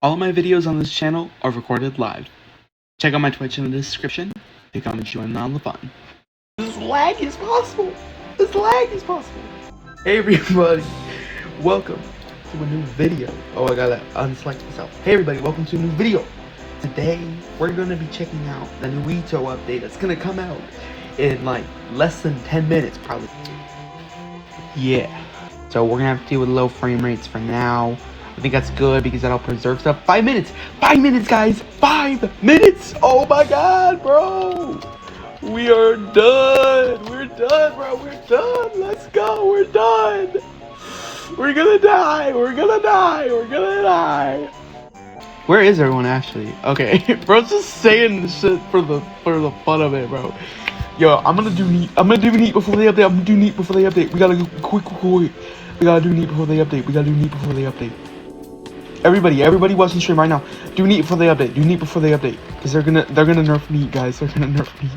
All of my videos on this channel are recorded live. Check out my Twitch in the description to come and join in on the fun. As lag is possible. As lag is possible. Hey everybody, welcome to a new video. Oh, I gotta unselect myself. Hey everybody, welcome to a new video. Today, we're gonna be checking out the new ETOH update that's gonna come out in like less than 10 minutes probably. Yeah. So we're gonna have to deal with low frame rates for now. I think that's good because that'll preserve stuff. 5 minutes! 5 minutes, guys! 5 minutes! Oh my god, bro! We are done! We're done, bro! We're done! Let's go! We're done! We're gonna die! We're gonna die! We're gonna die! Where is everyone actually? Okay, bro's just saying this shit for the fun of it, bro. Yo, I'm gonna do neat. I'm gonna do neat before they update. I'm gonna do neat before they update. We gotta go quick. We gotta do neat before they update. We gotta do neat before they update. Everybody watching stream right now, do neat before they update. Do neat before they update, because they're gonna nerf neat, guys. They're gonna nerf neat.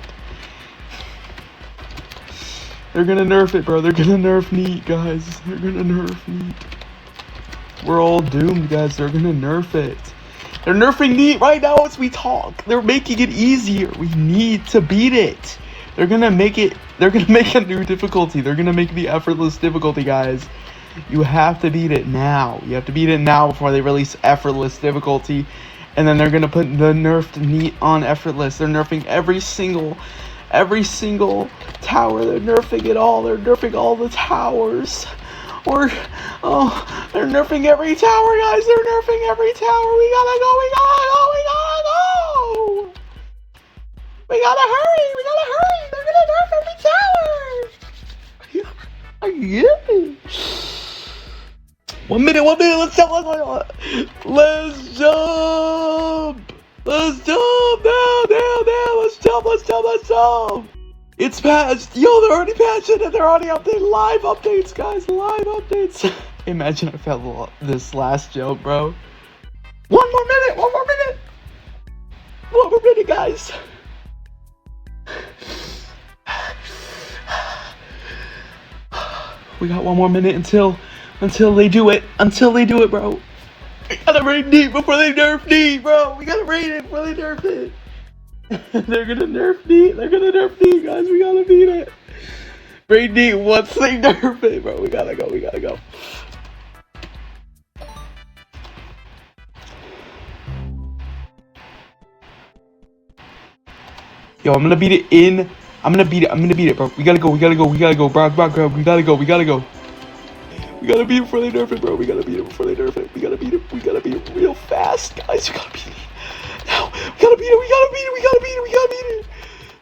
They're gonna nerf it, bro. They're gonna nerf neat, guys. They're gonna nerf neat. We're all doomed, guys. They're gonna nerf it. They're nerfing neat right now as we talk. They're making it easier. We need to beat it. They're gonna make it. They're gonna make a new difficulty. They're gonna make the effortless difficulty, guys. You have to beat it now. You have to beat it now before they release effortless difficulty. And then they're gonna put the nerfed neat on effortless. They're nerfing every single tower. They're nerfing it all. They're nerfing all the towers. They're nerfing every tower, guys. They're nerfing every tower. We gotta go. We gotta hurry. They're gonna nerf every tower. Yeah. 1 minute, let's jump! Let's jump! Now, let's jump! It's patched! Yo, they're already patched it and they're already updating live updates, guys! Live updates! Imagine I failed this last jump, bro. One more minute, guys! We got 1 more minute until they do it, bro. We gotta raid neat before they nerf neat, bro. We gotta raid it before they nerf it. They're gonna nerf neat, guys. We gotta beat it. Raid neat once they nerf it, bro. We gotta go. Yo, I'm gonna beat it, bro. We gotta go, bro. We gotta go. We gotta beat it before they nerf it, bro. We gotta beat it real fast, guys. We gotta beat it now. We gotta beat it.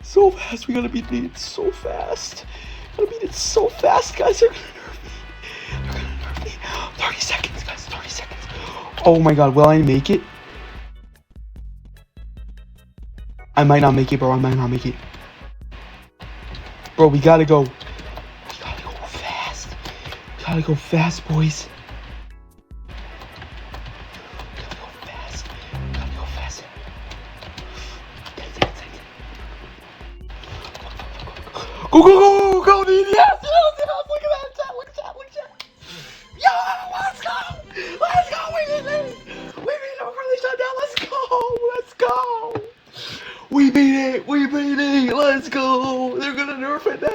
So fast. We gotta beat it so fast. Guys. They're gonna nerf me. 30 seconds, guys. 30 seconds. Oh my god, will I make it? I might not make it, bro. Bro, we gotta go. Gotta go fast, boys. Gotta go fast. 10 seconds. Go, dude. Yes. Look at that. Yo, let's go. We beat it before they shut down. Let's go. We beat it. Let's go. They're gonna nerf it now.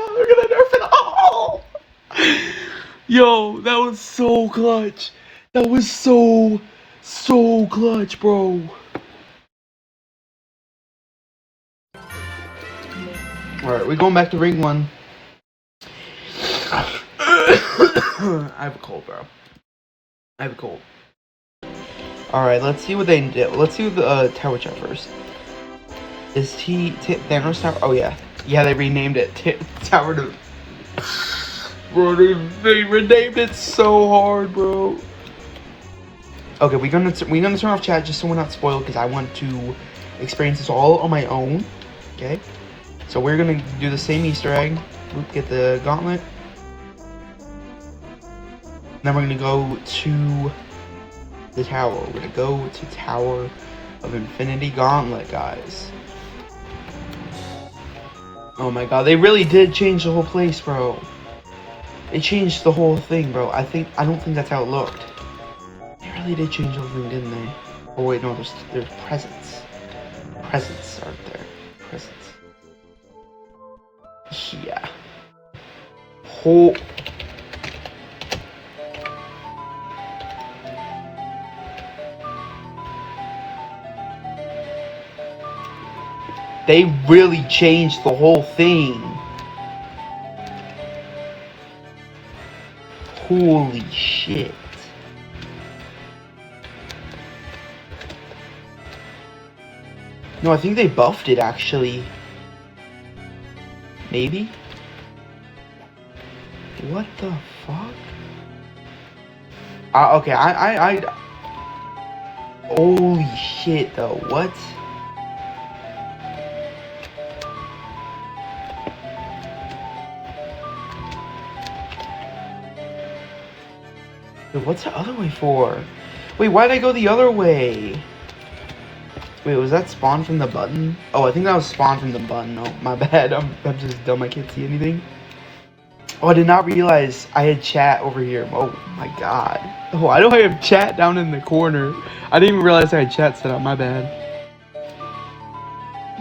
Oh! Yo, that was so clutch. That was so clutch, bro. Alright, we're going back to ring 1. I have a cold, bro. Alright, let's see what they did. Let's see the tower chat first. Is Thanos Tower? Oh, yeah. Yeah, they renamed it. Tower to... Bro, they renamed it so hard, bro. Okay, we're gonna turn off chat just so we're not spoiled, because I want to experience this all on my own. Okay, so we're gonna do the same Easter egg. Get the gauntlet. Then we're gonna go to the tower. We're gonna go to Tower of Infinity Gauntlet, guys. Oh my god, they really did change the whole place, bro. They changed the whole thing, bro. I don't think that's how it looked. They really did change the whole thing, didn't they? Oh wait, no, there's presents. Presents are there. Presents. Yeah. Whole. They really changed the whole thing. Holy shit. No, I think they buffed it actually. Maybe? What the fuck? Okay, holy shit though, what? Wait, what's the other way for? Wait, why'd I go the other way? Wait, was that spawn from the button? Oh, I think that was spawn from the button. Oh, my bad. I'm just dumb. I can't see anything. Oh, I did not realize I had chat over here. Oh my god. Oh, I know I have chat down in the corner. I didn't even realize I had chat set up. My bad.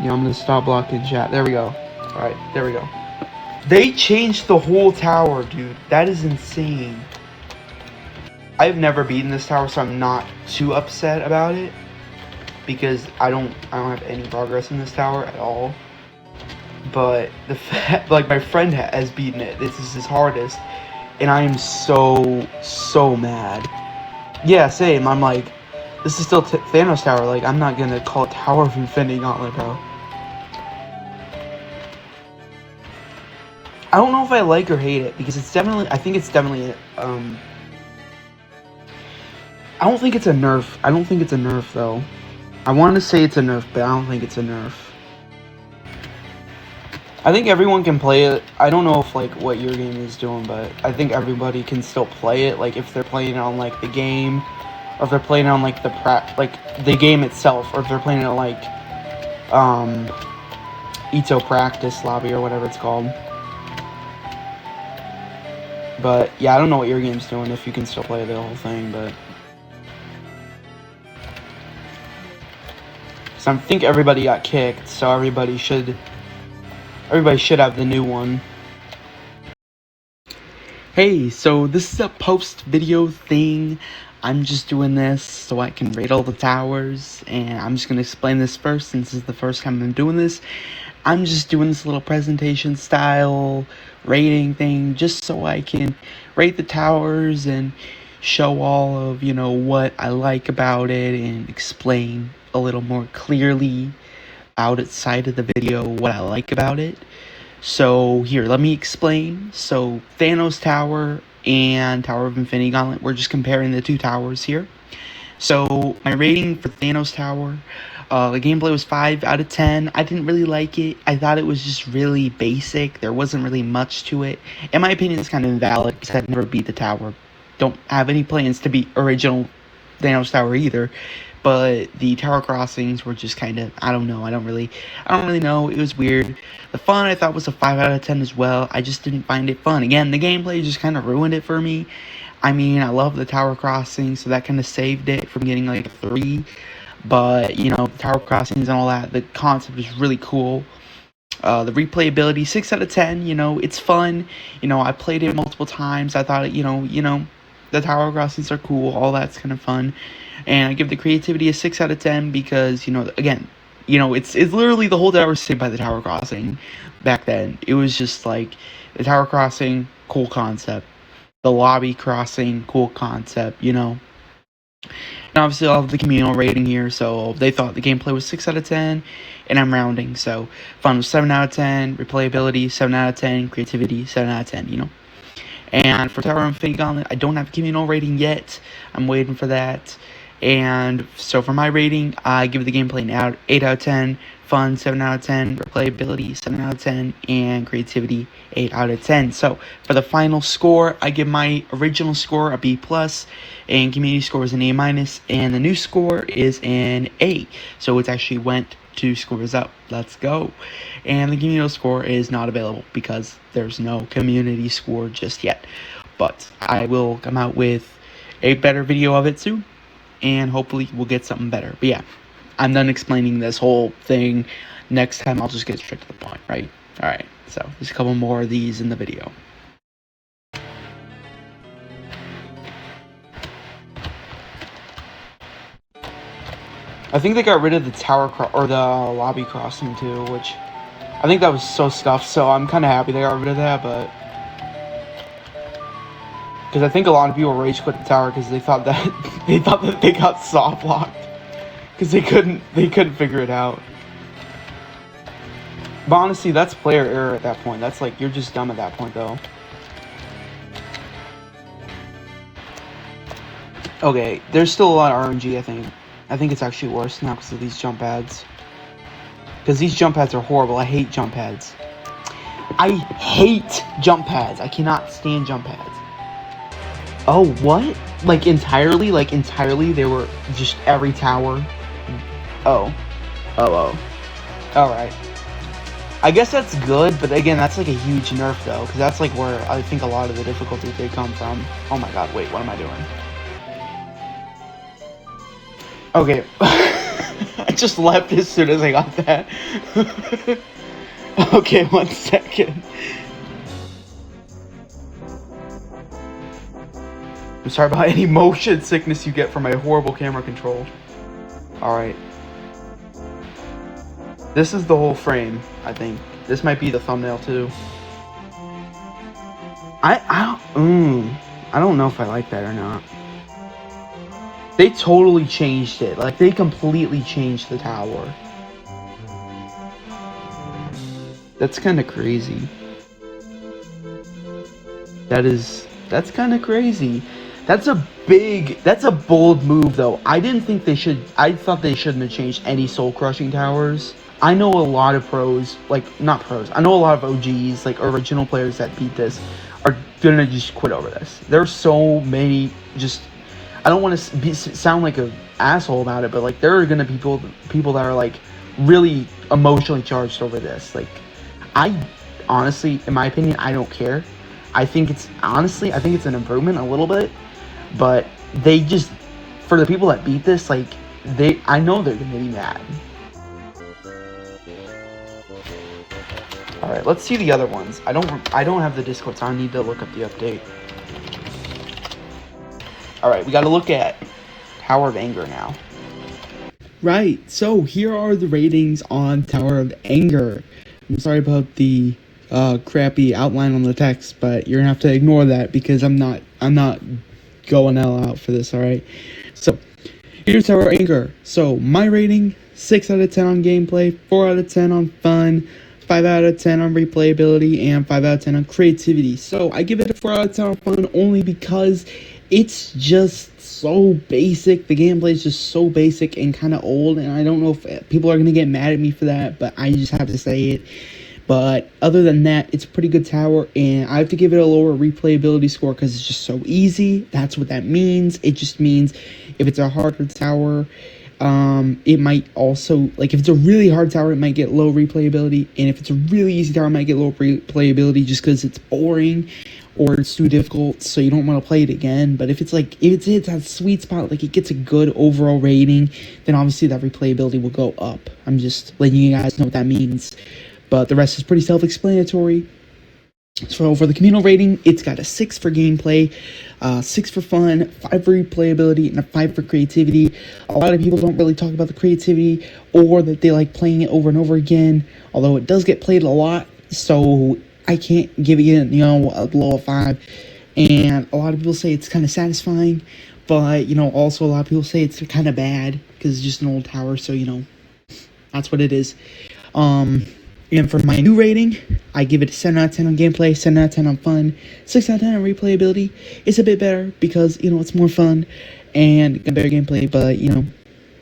Yeah, I'm gonna stop blocking chat. There we go. Alright, there we go. They changed the whole tower, dude. That is insane. I've never beaten this tower, so I'm not too upset about it. Because I don't have any progress in this tower at all. But the fact, like, my friend has beaten it. This is his hardest, and I am so mad. Yeah, same. I'm like, this is still Thanos Tower. Like, I'm not gonna call it Tower of Infinity Gauntlet, bro. I don't know if I like or hate it because it's definitely. I think it's definitely. I don't think it's a nerf. I don't think it's a nerf though. I want to say it's a nerf, but I don't think it's a nerf. I think everyone can play it. I don't know if like what your game is doing, but I think everybody can still play it. Like if they're playing it on like the game, or if they're playing it on like the game itself, or if they're playing it like ETOH practice lobby or whatever it's called. But yeah, I don't know what your game's doing. If you can still play the whole thing, but. So I think everybody got kicked, so everybody should have the new one. Hey, so this is a post-video thing. I'm just doing this so I can rate all the towers, and I'm just going to explain this first since this is the first time I'm doing this. I'm just doing this little presentation style rating thing just so I can rate the towers and show all of, you know, what I like about it and explain a little more clearly outside of the video what I like about it. So here, let me explain. So Thanos Tower and Tower of Infinity Gauntlet, we're just comparing the two towers here. So my rating for Thanos Tower, the gameplay was 5 out of 10. I didn't really like it. I thought it was just really basic. There wasn't really much to it. In my opinion, it's kind of invalid because I've never beat the tower. Don't have any plans to beat original Thanos Tower either. But the tower crossings were just kind of, I don't know. I don't really know. It was weird. The fun I thought was a 5 out of 10 as well. I just didn't find it fun. Again, the gameplay just kind of ruined it for me. I mean, I love the tower crossing, so that kind of saved it from getting like a 3. But, you know, the tower crossings and all that, the concept is really cool. The replayability, 6 out of 10, you know, it's fun. You know, I played it multiple times. I thought, you know, the tower crossings are cool. All that's kind of fun. And I give the creativity a 6 out of 10 because, you know, again, you know, it's literally the whole tower saved by the tower crossing back then. It was just like the tower crossing, cool concept. The lobby crossing, cool concept, you know. And obviously I'll have the communal rating here, so they thought the gameplay was 6 out of 10, and I'm rounding, so fun was 7 out of 10, replayability 7 out of 10, creativity 7 out of 10, you know. And for Tower of Infinity Gauntlet, I don't have a communal rating yet. I'm waiting for that. And so for my rating, I give the gameplay an 8 out of 10, fun 7 out of 10, replayability 7 out of 10, and creativity 8 out of 10. So for the final score, I give my original score a B+, and community score is an A-, and the new score is an A. So it's actually went 2 scores up. Let's go. And the community score is not available because there's no community score just yet. But I will come out with a better video of it soon. and hopefully we'll get something better. But yeah, I'm done explaining this whole thing. Next time I'll just get straight to the point, right? Alright, so there's a couple more of these in the video. I think they got rid of the or the lobby crossing too, which I think that was so stuffed, so I'm kind of happy they got rid of that, but because I think a lot of people rage quit the tower because they thought that they got soft locked because they couldn't figure it out. But honestly, that's player error at that point. That's like, you're just dumb at that point though. Okay, there's still a lot of RNG, I think. I think it's actually worse now because of these jump pads. Because these jump pads are horrible. I hate jump pads. I hate jump pads. I cannot stand jump pads. Oh, what? Like entirely? Like entirely? They were just every tower? Oh. Alright. I guess that's good, but again, that's like a huge nerf though. Because that's like where I think a lot of the difficulty could come from. Oh my god, wait, what am I doing? Okay. I just left as soon as I got that. Okay, 1 second. I'm sorry about any motion sickness you get from my horrible camera control. Alright. This is the whole frame, I think. This might be the thumbnail too. I don't know if I like that or not. They totally changed it. Like, they completely changed the tower. That's kind of crazy. That's kind of crazy. That's a bold move, though. I thought they shouldn't have changed any soul-crushing towers. I know a lot of pros, not pros, I know a lot of OGs, like, original players that beat this, are gonna just quit over this. There's so many, I don't want to sound like an asshole about it, but, like, there are gonna be people that are, like, really emotionally charged over this. Like, I honestly, in my opinion, I don't care. I think it's an improvement a little bit, but for the people that beat this, like, I know they're gonna be mad. Alright, let's see the other ones. I don't have the Discord, so I need to look up the update. Alright, we gotta look at Tower of Anger now. Right, so here are the ratings on Tower of Anger. I'm sorry about the crappy outline on the text, but you're gonna have to ignore that because I'm not going all out for this, alright? So, here's Tower of Anger. So, my rating, 6 out of 10 on gameplay, 4 out of 10 on fun, 5 out of 10 on replayability, and 5 out of 10 on creativity. So, I give it a 4 out of 10 on fun only because it's just so basic. The gameplay is just so basic and kind of old, and I don't know if people are going to get mad at me for that, but I just have to say it. But other than that, it's a pretty good tower, and I have to give it a lower replayability score because it's just so easy. That's what that means. It just means if it's a harder tower, it might also, like, if it's a really hard tower, it might get low replayability, and if it's a really easy tower, it might get low replayability just because it's boring or it's too difficult, so you don't want to play it again. But if it's that sweet spot, like it gets a good overall rating, then obviously that replayability will go up. I'm just letting you guys know what that means. But the rest is pretty self-explanatory. So for the communal rating, it's got a 6 for gameplay, 6 for fun, 5 for replayability, and a 5 for creativity. A lot of people don't really talk about the creativity or that they like playing it over and over again, although it does get played a lot, so I can't give it, a low of 5. And a lot of people say it's kind of satisfying, but, also a lot of people say it's kind of bad because it's just an old tower, so, that's what it is. And for my new rating, I give it a 7 out of 10 on gameplay, 7 out of 10 on fun, 6 out of 10 on replayability. It's a bit better because, it's more fun and better gameplay, but,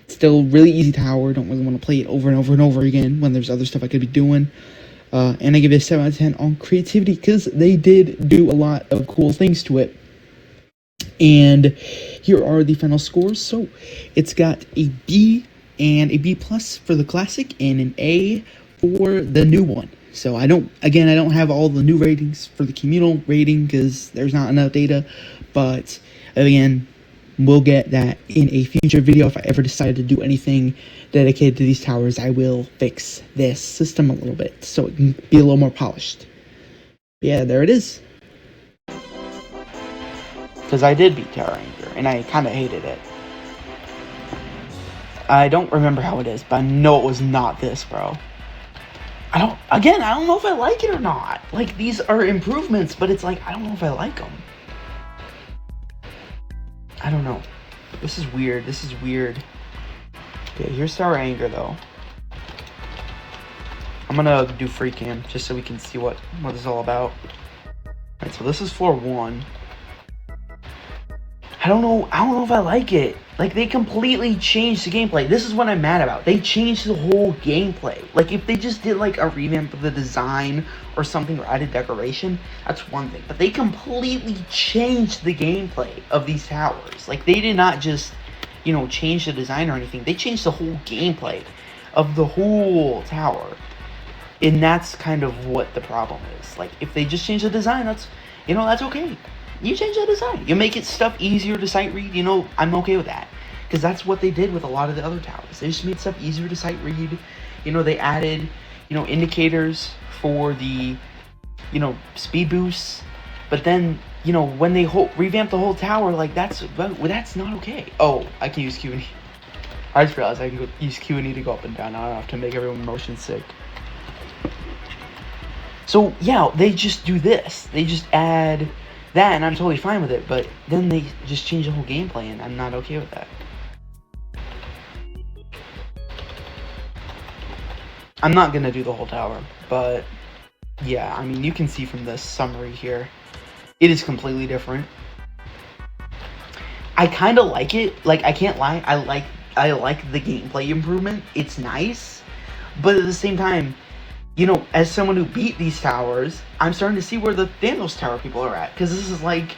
still really easy tower. Don't really want to play it over and over and over again when there's other stuff I could be doing. And I give it a 7 out of 10 on creativity because they did do a lot of cool things to it. And here are the final scores. So it's got a B and a B plus for the classic and an A for the new one. So I don't have all the new ratings for the communal rating because there's not enough data, but again, we'll get that in a future video. If I ever decide to do anything dedicated to these towers, I will fix this system a little bit so it can be a little more polished. Yeah, there it is. Because I did beat Tower Anchor, and I kind of hated it. I don't remember how it is, but I know it was not this, bro. I don't know if I like it or not. Like, these are improvements, but it's like, I don't know if I like them. I don't know. This is weird. Okay, here's Tower Anger, though. I'm gonna do free cam, just so we can see what it's all about. Alright, so this is floor 1. I don't know if I like it. Like, they completely changed the gameplay. This is what I'm mad about. They changed the whole gameplay. Like, if they just did, like, a revamp of the design or something, or added decoration, that's one thing. But they completely changed the gameplay of these towers. Like, they did not just, you know, change the design or anything. They changed the whole gameplay of the whole tower. And that's kind of what the problem is. Like, if they just change the design, that's okay. You change the design. You make stuff easier to sight read. You know, I'm okay with that. Because that's what they did with a lot of the other towers. They just made stuff easier to sight read. You know, they added, you know, indicators for the, you know, speed boosts. But then, you know, when they revamped the whole tower, like, that's not okay. Oh, I can use Q&E. I just realized I can use Q&E to go up and down. I don't have to make everyone motion sick. So, yeah, they just do this. They just add that, and I'm totally fine with it, but then they just change the whole gameplay, and I'm not okay with that. I'm not gonna do the whole tower, but yeah, I mean, you can see from this summary here, it is completely different. I kind of like it. Like, I can't lie, I like the gameplay improvement. It's nice, but at the same time, you know, as someone who beat these towers, I'm starting to see where the Thanos Tower people are at. Because this is like,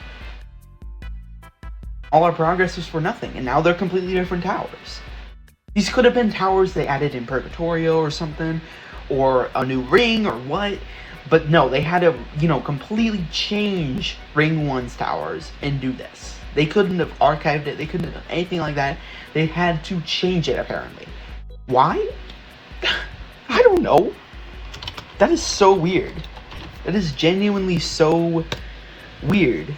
all our progress was for nothing. And now they're completely different towers. These could have been towers they added in Purgatorio or something. Or a new ring or what. But no, they had to, you know, completely change Ring 1's towers and do this. They couldn't have archived it. They couldn't have done anything like that. They had to change it, apparently. Why? I don't know. That is so weird. That is genuinely so weird.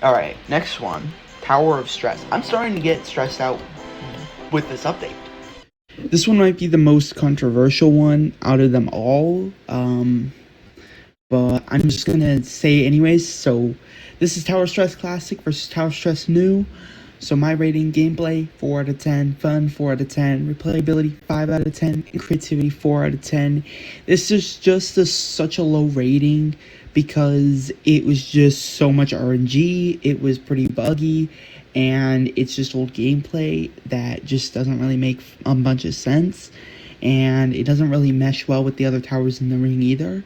Alright, next one. Tower of Stress. I'm starting to get stressed out with this update. This one might be the most controversial one out of them all. But I'm just gonna say anyways. So, this is Tower Stress Classic versus Tower Stress New. So my rating: gameplay 4 out of 10, fun 4 out of 10, replayability 5 out of 10, and creativity 4 out of 10. This is just such a low rating because it was just so much RNG, it was pretty buggy, and it's just old gameplay that just doesn't really make a bunch of sense, and it doesn't really mesh well with the other towers in the ring either.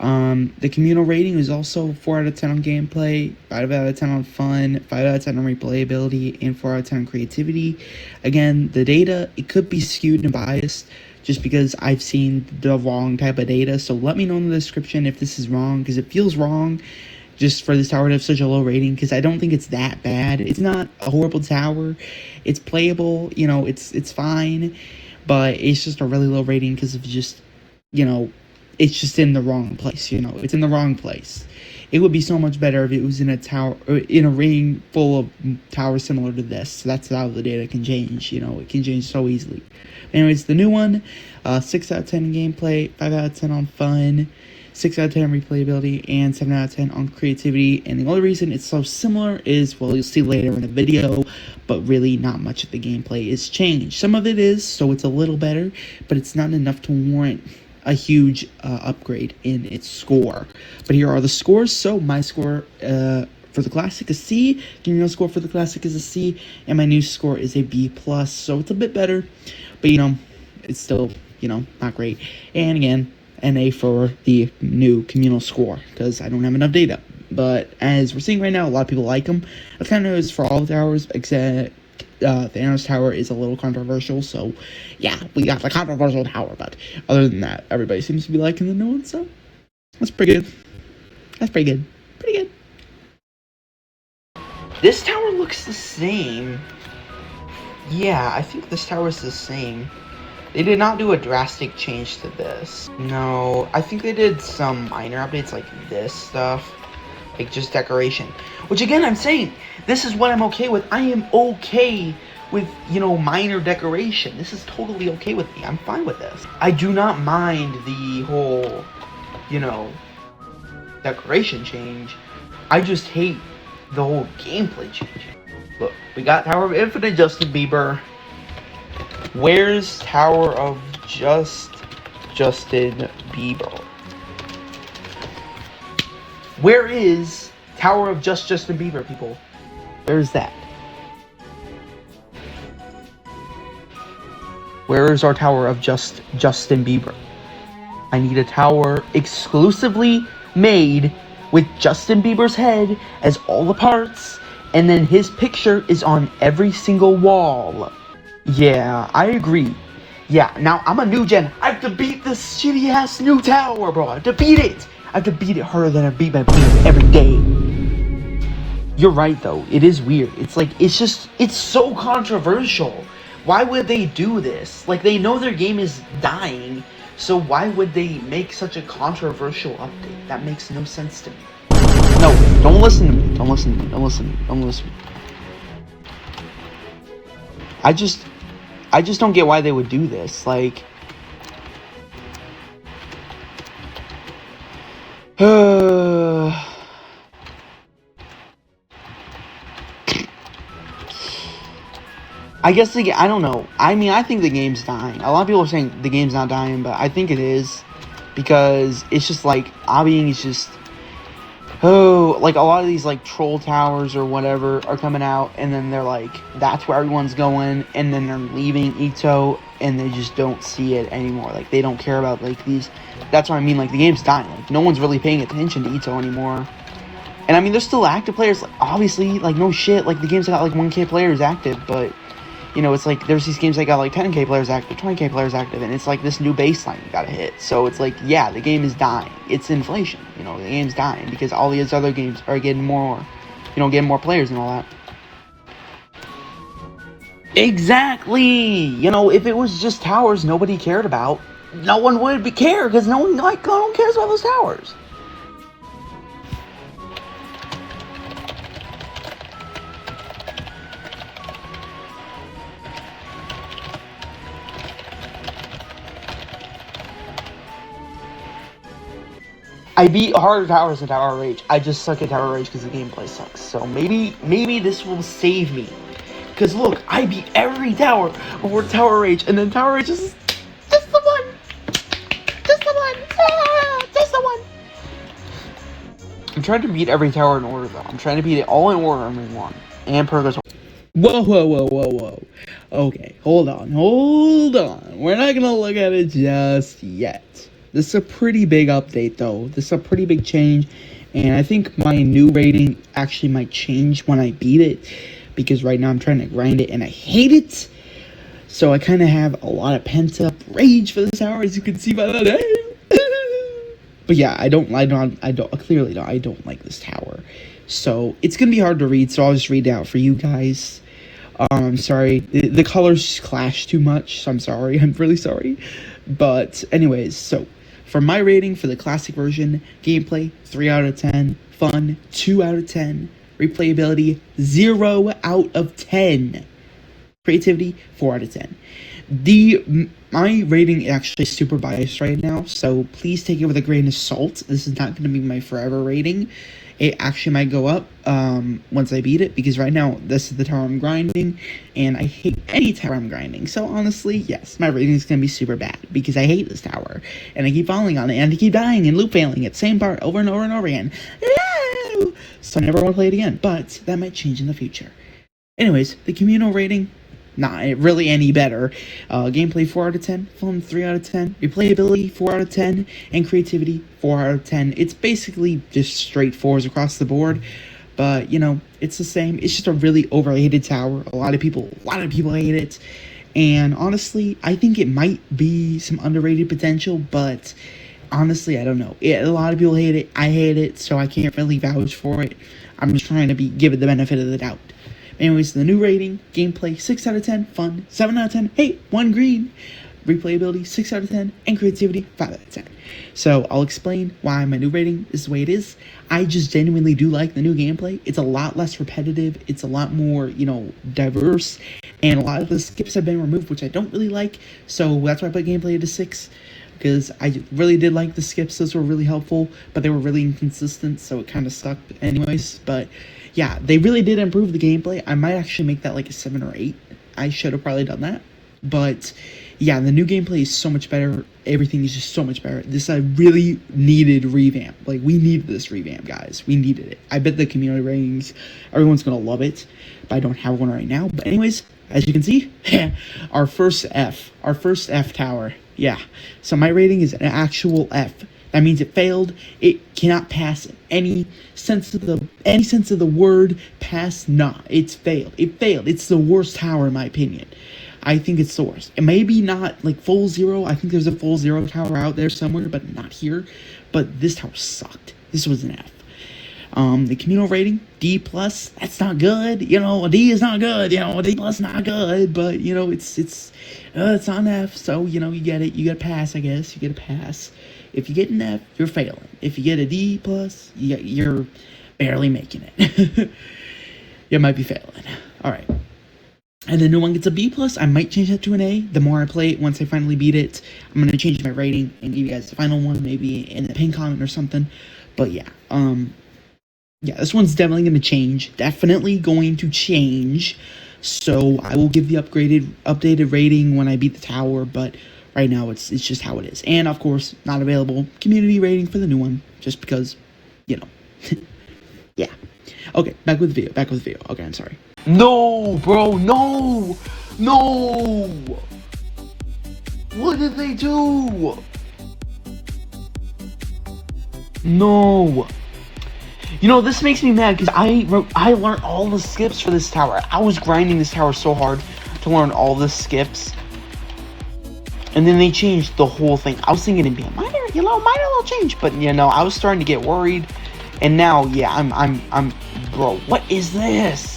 The communal rating was also 4 out of 10 on gameplay, 5 out of 10 on fun, 5 out of 10 on replayability, and 4 out of 10 on creativity. Again, the data, it could be skewed and biased just because I've seen the wrong type of data, so let me know in the description if this is wrong, because it feels wrong just for this tower to have such a low rating, because I don't think it's that bad. It's not a horrible tower. It's playable, you know, it's fine, but it's just a really low rating because of just, you know, it's just in the wrong place, you know. It's in the wrong place. It would be so much better if it was in a tower, or in a ring full of towers similar to this. That's how the data can change, you know. It can change so easily. Anyways, the new one, 6 out of 10 in gameplay, 5 out of 10 on fun, 6 out of 10 on replayability, and 7 out of 10 on creativity. And the only reason it's so similar is, well, you'll see later in the video, but really not much of the gameplay is changed. Some of it is, so it's a little better, but it's not enough to warrant a huge upgrade in its score. But here are the scores. So my score for the classic is C, communal score for the classic is a C, and my new score is a B+, so it's a bit better, but you know, it's still, you know, not great. And again, an A for the new communal score, because I don't have enough data. But as we're seeing right now, a lot of people like them. That's kind of is for all the towers, except Thanos Tower is a little controversial, so yeah, we got the controversial tower, but other than that, everybody seems to be liking the new one, so that's pretty good. That's pretty good. Pretty good. This tower looks the same. Yeah, I think this tower is the same. They did not do a drastic change to this. No, I think they did some minor updates like this stuff. Like just decoration. Which again, I'm saying, this is what I'm okay with. I am okay with, you know, minor decoration. This is totally okay with me. I'm fine with this. I do not mind the whole, you know, decoration change. I just hate the whole gameplay change. Look, we got Tower of Infinite Justin Bieber. Where's Tower of Justin Bieber? Where is Tower of Justin Bieber, people? Where's that? Where is our Tower of Justin Bieber? I need a tower exclusively made with Justin Bieber's head as all the parts, and then his picture is on every single wall. Yeah, I agree. Yeah, now I'm a new gen. I have to beat this shitty ass new tower, bro. I have to beat it. I have to beat it harder than I beat my opponent every day. You're right, though. It is weird. It's like, it's so controversial. Why would they do this? Like, they know their game is dying, so why would they make such a controversial update? That makes no sense to me. No, don't listen to me. Don't listen to me. Don't listen to me. Don't listen to me. I just don't get why they would do this. Like, I guess I don't know. I mean, I think the game's dying. A lot of people are saying the game's not dying, but I think it is, because it's just like obbying is just like a lot of these like troll towers or whatever are coming out, and then they're like, that's where everyone's going, and then they're leaving ETOH and they just don't see it anymore. Like, they don't care about like these. That's what I mean. Like, the game's dying. Like, no one's really paying attention to ETOH anymore. And I mean, there's still active players. Like, obviously, like, no shit. Like, the game's got like 1K players active, but you know, it's like there's these games that got like 10K players active, 20K players active, and it's like this new baseline you gotta hit. So it's like, yeah, the game is dying. It's inflation. You know, the game's dying because all these other games are getting more, you know, getting more players and all that. Exactly. You know, if it was just towers nobody cared about, no one would care, because no one cares about those towers. I beat harder towers than Tower Rage. I just suck at Tower Rage because the gameplay sucks. So maybe this will save me. Because look, I beat every tower before Tower Rage, and then Tower Rage is just the one. Just the one. Ah, just the one. I'm trying to beat every tower in order, though. I'm trying to beat it all in order, one. And Purgatory. Whoa. Okay, hold on. We're not gonna look at it just yet. This is a pretty big update, though. This is a pretty big change, and I think my new rating actually might change when I beat it, because right now I'm trying to grind it, and I hate it. So I kind of have a lot of pent-up rage for this tower, as you can see by the name. But yeah, I don't like this tower. So it's gonna be hard to read, so I'll just read it out for you guys. I'm sorry, the colors clash too much, so I'm sorry. I'm really sorry. But anyways, so for my rating for the classic version, gameplay 3 out of 10, fun 2 out of 10, replayability 0 out of 10, creativity 4 out of 10. My rating actually is super biased right now, so please take it with a grain of salt. This is not going to be my forever rating. It actually might go up once I beat it, because right now this is the tower I'm grinding, and I hate any tower I'm grinding. So honestly, yes, my rating is going to be super bad, because I hate this tower, and I keep falling on it, and I keep dying and loop failing it, same part over and over and over again. So I never want to play it again, but that might change in the future. Anyways, the communal rating, not really any better. Gameplay 4 out of 10, fun 3 out of 10, replayability 4 out of 10, and creativity 4 out of 10. It's basically just straight 4s across the board, but you know, it's the same. It's just a really overrated tower. A lot of people hate it, and honestly, I think it might be some underrated potential, but honestly, I don't know. A lot of people hate it. I hate it, so I can't really vouch for it. I'm just trying to give it the benefit of the doubt. Anyways, the new rating, gameplay 6 out of 10, fun 7 out of 10, hey, 1 green, replayability 6 out of 10, and creativity 5 out of 10. So I'll explain why my new rating is the way it is. I just genuinely do like the new gameplay. It's a lot less repetitive, it's a lot more, diverse, and a lot of the skips have been removed, which I don't really like. So that's why I put gameplay at a 6, because I really did like the skips. Those were really helpful, but they were really inconsistent, so it kind of sucked anyways. But yeah, they really did improve the gameplay. I might actually make that like a 7 or 8. I should have probably done that. But yeah, the new gameplay is so much better. Everything is just so much better. This a really needed revamp. Like, we needed this revamp, guys. We needed it. I bet the community ratings, everyone's going to love it. But I don't have one right now. But anyways, as you can see, our first F tower. Yeah. So my rating is an actual F. That means it failed. It cannot pass any sense of the word pass not. It's failed. It failed. It's the worst tower in my opinion. I think it's the worst. It may be not like full 0. I think there's a full 0 tower out there somewhere, but not here. But this tower sucked. This was an F. The communal rating, D+, that's not good. A D is not good. A D+ not good, but it's on F, so you get it. You get a pass, I guess. You get a pass. If you get an F, you're failing. If you get a D+, you're barely making it. You might be failing. All right. And the new one gets a B+. I might change that to an A. The more I play it, once I finally beat it, I'm gonna change my rating and give you guys the final one, maybe in the pin comment or something. But yeah, this one's definitely gonna change. Definitely going to change. So I will give the updated rating when I beat the tower, but right now it's just how it is. And of course, not available community rating for the new one, just because, yeah. Okay, back with the video. Okay, I'm sorry. No, bro, no! What did they do? No. This makes me mad because I learned all the skips for this tower. I was grinding this tower so hard to learn all the skips. And then they changed the whole thing. I was thinking it'd be a minor little change, but I was starting to get worried. And now, yeah, I'm bro, what is this?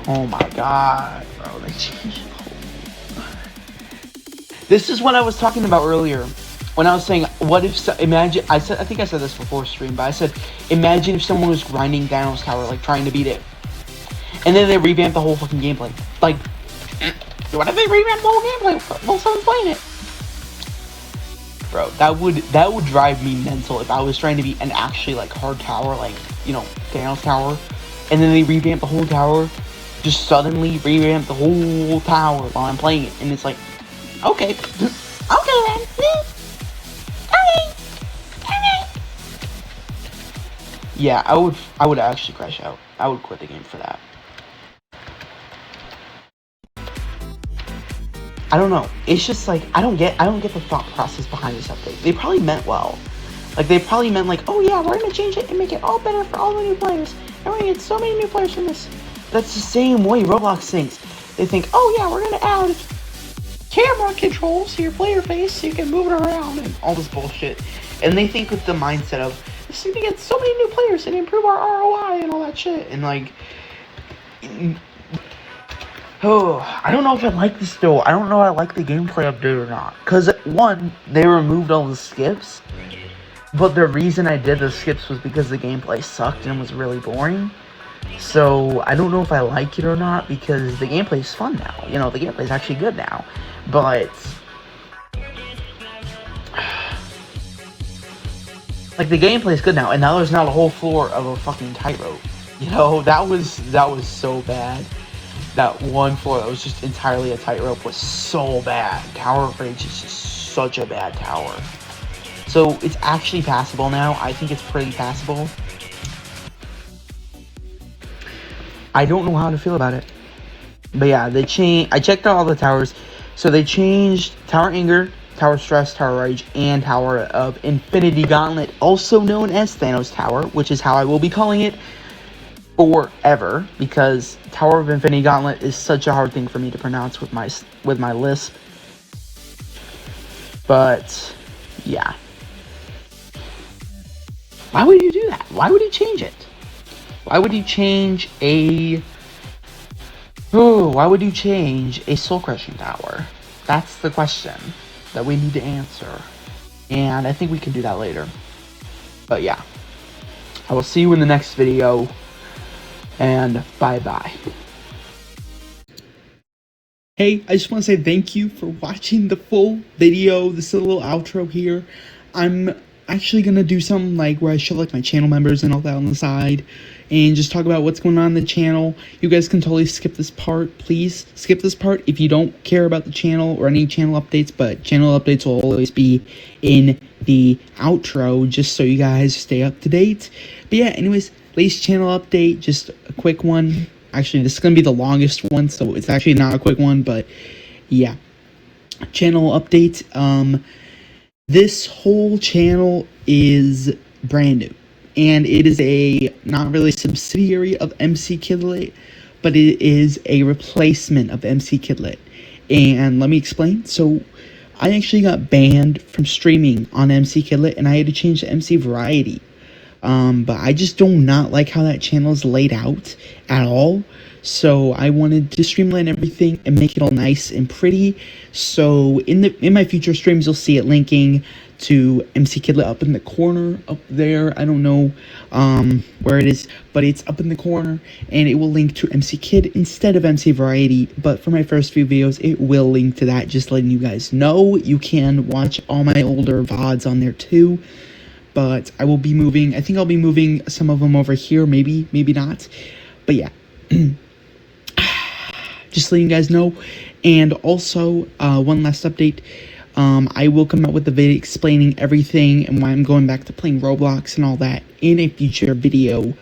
Oh my god, bro, they changed the whole thing. This is what I was talking about earlier. When I was saying, what if, imagine, I think I said this before stream, but I said, imagine if someone was grinding Thanos Tower, like, trying to beat it. And then they revamped the whole fucking gameplay. Like, what if they revamped the whole gameplay while someone's playing it? Bro, that would drive me mental if I was trying to beat an actually, like, hard tower, like, Thanos Tower. And then they revamped the whole tower. Just suddenly revamp the whole tower while I'm playing it. And it's like, okay. Okay, then. Okay. Yeah, I would actually crash out. I would quit the game for that. I don't know. It's just like I don't get the thought process behind this update. They probably meant well. Like they probably meant like, oh yeah, we're gonna change it and make it all better for all the new players. And we're gonna get so many new players from this. That's the same way Roblox thinks. They think, oh yeah, we're gonna add camera controls to your player face so you can move it around and all this bullshit. And they think with the mindset of, this is gonna get so many new players and improve our ROI and all that shit. And like, oh, I don't know if I like this though. I don't know if I like the gameplay update or not. Because one, they removed all the skips. But the reason I did the skips was because the gameplay sucked and was really boring. So I don't know if I like it or not because the gameplay is fun now. The gameplay is actually good now. But like the gameplay is good now, and now there's not a whole floor of a fucking tightrope. That was so bad. That one floor that was just entirely a tightrope was so bad. Tower of Rage is just such a bad tower. So it's actually passable now. I think it's pretty passable. I don't know how to feel about it. But yeah, I checked out all the towers. So they changed Tower Anger, Tower Stress, Tower Rage, and Tower of Infinity Gauntlet, also known as Thanos Tower, which is how I will be calling it forever, because Tower of Infinity Gauntlet is such a hard thing for me to pronounce with my lisp. But yeah. Why would you do that? Why would you change it? Why would you change a... Oh, why would you change a soul crushing tower? That's the question that we need to answer. And I think we can do that later. But yeah. I will see you in the next video. And bye-bye. Hey, I just want to say thank you for watching the full video. This is a little outro here. I'm actually going to do something like where I show like my channel members and all that on the side. And just talk about what's going on in the channel. You guys can totally skip this part. Please skip this part if you don't care about the channel or any channel updates. But channel updates will always be in the outro just so you guys stay up to date. But yeah, anyways, latest channel update. Just a quick one. Actually, this is going to be the longest one, so it's actually not a quick one, but yeah. Channel update. This whole channel is brand new, and it is a not really subsidiary of MC Kidlit, but it is a replacement of MC Kidlit. And let me explain. So I actually got banned from streaming on MC Kidlit, and I had to change to MC Variety. But I just do not like how that channel is laid out at all. So I wanted to streamline everything and make it all nice and pretty. So in my future streams, you'll see it linking to MC Kidlit up in the corner up there. I don't know where it is, but it's up in the corner, and it will link to MC Kid instead of MC Variety. But for my first few videos, it will link to that. Just letting you guys know. You can watch all my older VODs on there too. But I will be moving, I think I'll be moving some of them over here, maybe not. But yeah, just letting you guys know. And also, one last update, I will come out with a video explaining everything and why I'm going back to playing Roblox and all that in a future video.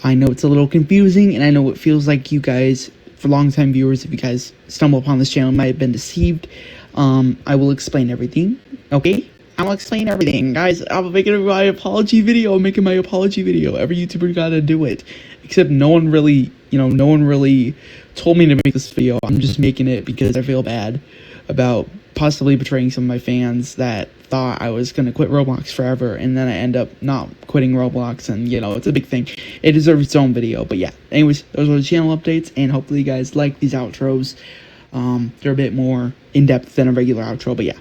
I know it's a little confusing, and I know it feels like you guys, for long-time viewers, if you guys stumble upon this channel, might have been deceived. I will explain everything, okay? I'll explain everything, guys. I'm making my apology video. I'm making my apology video. Every YouTuber gotta do it. Except no one really, no one really told me to make this video. I'm just making it because I feel bad about possibly betraying some of my fans that thought I was gonna quit Roblox forever, and then I end up not quitting Roblox, and it's a big thing. It deserves its own video. But yeah, anyways, those are the channel updates, and hopefully you guys like these outros. They're a bit more in-depth than a regular outro, but yeah.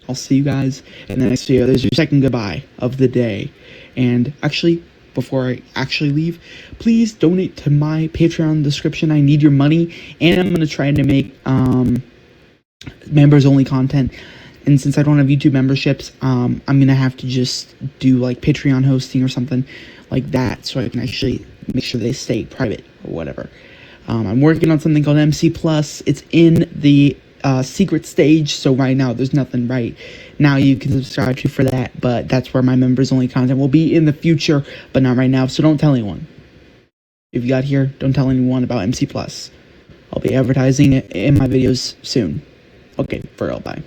I'll see you guys in the next video. There's your second goodbye of the day. And actually, before I actually leave, please donate to my Patreon description. I need your money, and I'm going to try to make members-only content. And since I don't have YouTube memberships, I'm going to have to just do like Patreon hosting or something like that, so I can actually make sure they stay private or whatever. I'm working on something called MC Plus. It's in the secret stage, so right now there's nothing right now you can subscribe to for that, but that's where my members only content will be in the future, but not right now. So don't tell anyone. If you got here, don't tell anyone about MC Plus. I'll be advertising it in my videos soon. Okay, for real, bye.